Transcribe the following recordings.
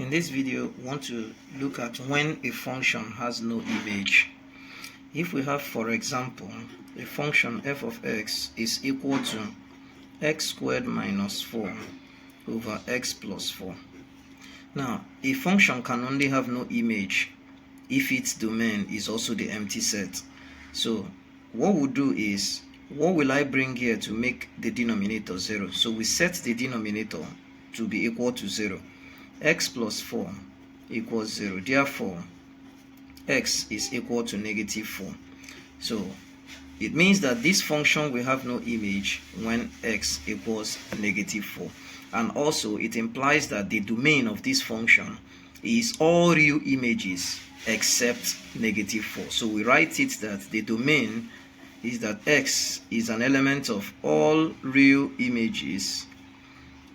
In this video, we want to look at when a function has no image. If we have, for example, a function f of x is equal to x squared minus 4 over x plus 4. Now, a function can only have no image if its domain is also the empty set. So, what we'll do is, what will I bring here to make the denominator 0? So we set the denominator to be equal to 0. X plus 4 equals 0. Therefore, x is equal to negative 4. So it means that this function will have no image when x equals negative 4. And also it implies that the domain of this function is all real images except negative 4. So we write it that the domain is that x is an element of all real images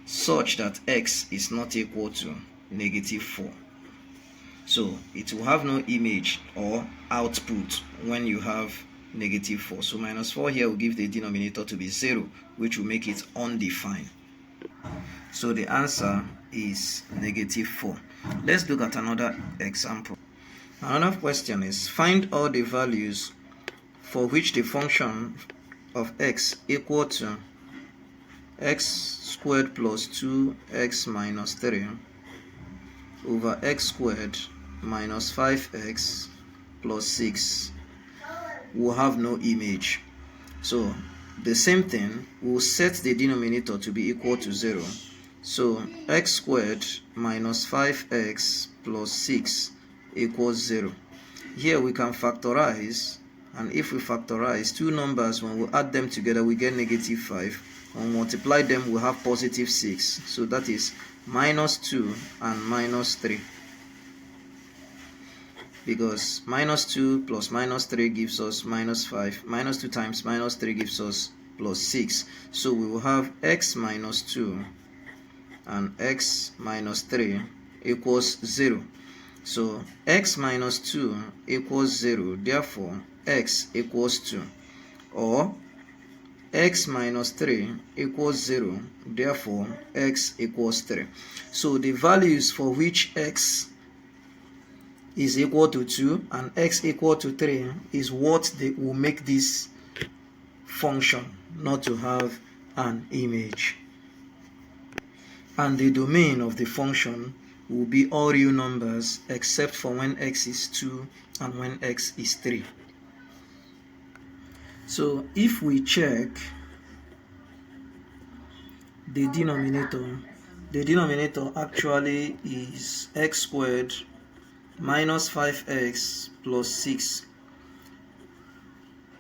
such that x is not equal to negative 4. So it will have no image or output when you have negative 4. So minus 4 here will give the denominator to be 0, which will make it undefined. So the answer is negative 4. Let's look at another example. Another question is, find all the values for which the function of x equal to x squared plus 2x minus 3 over x squared minus 5x plus 6 will have no image. So the same thing, we'll set the denominator to be equal to 0. So x squared minus 5x plus 6 equals 0. Here we can factorize, and if we factorize two numbers, when we add them together we get negative 5. When we multiply them we have positive 6. So that is minus 2 and minus 3. Because minus 2 plus minus 3 gives us minus 5. Minus 2 times minus 3 gives us plus 6. So we will have x minus 2 and x minus 3 equals 0. So x minus 2 equals 0. Therefore, x equals 2. Or x minus 3 equals 0. Therefore, x equals 3. So the values for which x is equal to 2 and x equal to 3 is what they will make this function not to have an image. And the domain of the function will be all real numbers except for when x is 2 and when x is 3. So if we check the denominator actually is x squared minus 5x plus 6.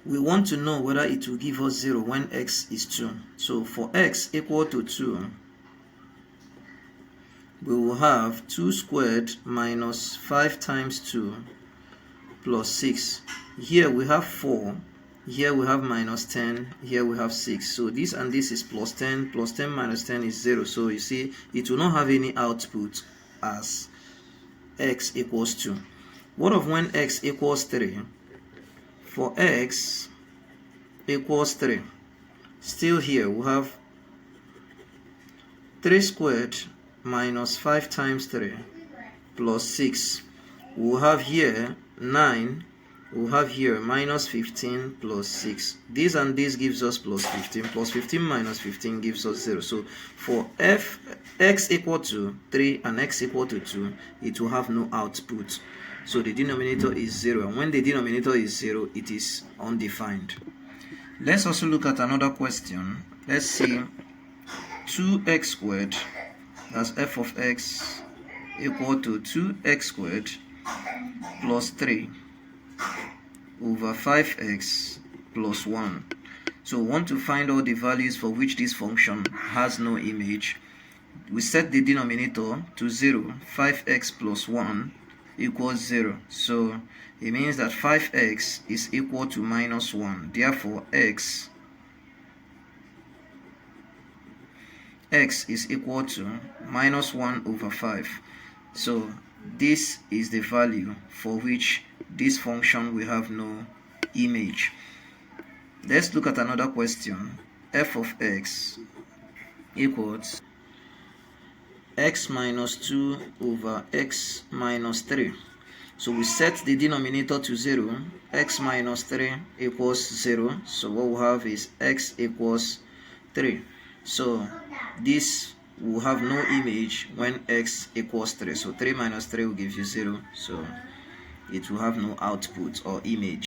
We want to know whether it will give us 0 when x is 2. So for x equal to 2, we will have 2 squared minus 5 times 2 plus 6. Here we have 4. Here we have minus 10. Here we have 6. So this and this is plus 10. Plus 10 minus 10 is 0. So you see, it will not have any output as x equals 2. What of when x equals 3? For x equals 3, still here we have 3 squared minus 5 times 3 plus 6. We'll have here 9. We'll have here minus 15 plus 6. This and this gives us plus 15. Plus 15 minus 15 gives us 0. So for x equal to 3 and x equal to 2, it will have no output. So the denominator is 0. And when the denominator is 0, it is undefined. Let's also look at another question. Let's see 2x squared, that's f of x, equal to 2x squared plus 3 over 5x plus 1. So we want to find all the values for which this function has no image. We set the denominator to 0. 5x plus 1 equals 0. So it means that 5x is equal to minus 1. Therefore, x is equal to minus 1 over 5. So this is the value for which this function will have no image. Let's look at another question. F of x equals x minus 2 over x minus 3. So we set the denominator to 0. X minus 3 equals 0. So what we have is x equals 3. So this will have no image when x equals 3. So 3 minus 3 will give you 0. So it will have no output or image.